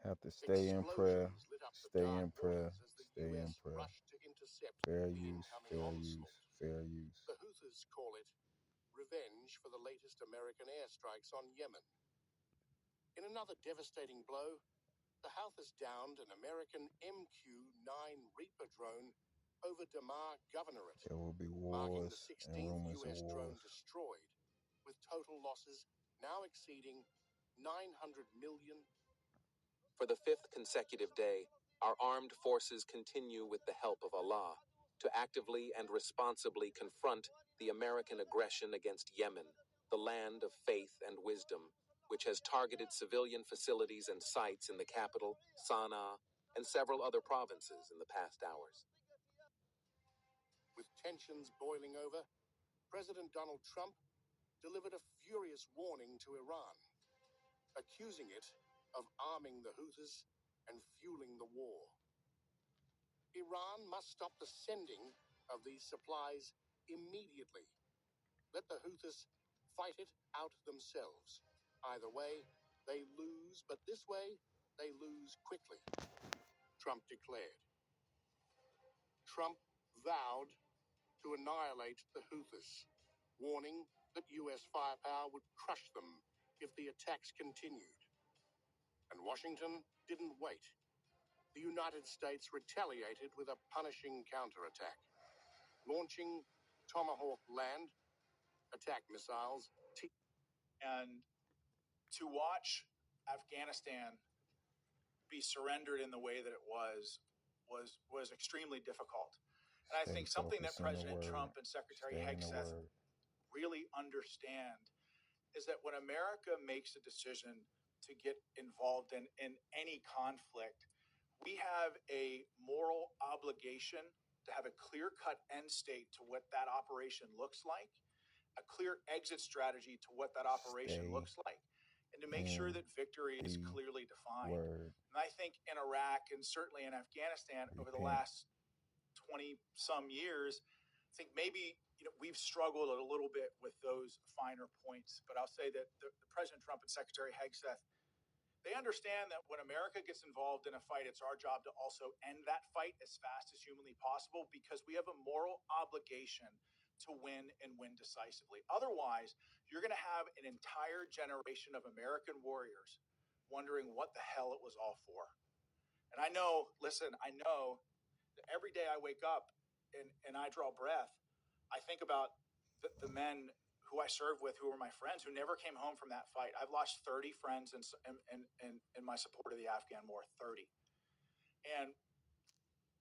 Have to stay in prayer. Explosions lit up the Stay dark in prayer. waters as the Stay in US prayer. rushed to intercept Fair the use. incoming Fair use. onslaught. Fair use. The Houthis call it revenge for the latest American airstrikes on Yemen. In another devastating blow, the Houthis downed an American MQ-9 Reaper drone over Damar Governorate, There will be marking the wars and 16th rumors of US drone wars. destroyed, with total losses now exceeding 900 million. For the fifth consecutive day, our armed forces continue with the help of Allah to actively and responsibly confront the American aggression against Yemen, the land of faith and wisdom, which has targeted civilian facilities and sites in the capital, Sana'a, and several other provinces in the past hours. With tensions boiling over, President Donald Trump delivered a furious warning to Iran, accusing it of arming the Houthis and fueling the war. Iran must stop the sending of these supplies immediately. Let the Houthis fight it out themselves. Either way, they lose, but this way, they lose quickly, Trump declared. Trump vowed to annihilate the Houthis, warning that U.S. firepower would crush them if the attacks continued. And Washington didn't wait. The United States retaliated with a punishing counterattack, launching Tomahawk land attack missiles. And to watch Afghanistan be surrendered in the way that it was extremely difficult. And I think something that President Trump and Secretary Hegseth really understand is that when America makes a decision to get involved in any conflict, we have a moral obligation to have a clear-cut end state to what that operation looks like, a clear exit strategy to what that operation looks like, and to make sure that victory is clearly defined. And I think in Iraq and certainly in Afghanistan over the last 20-some years, I think maybe we've struggled a little bit with those finer points. But I'll say that the President Trump and Secretary Hegseth, they understand that when America gets involved in a fight, it's our job to also end that fight as fast as humanly possible, because we have a moral obligation to win and win decisively. Otherwise, you're going to have an entire generation of American warriors wondering what the hell it was all for. And I know that every day I wake up and I draw breath, I think about the men who I served with, who were my friends, who never came home from that fight. I've lost 30 friends in my support of the Afghan war, 30. And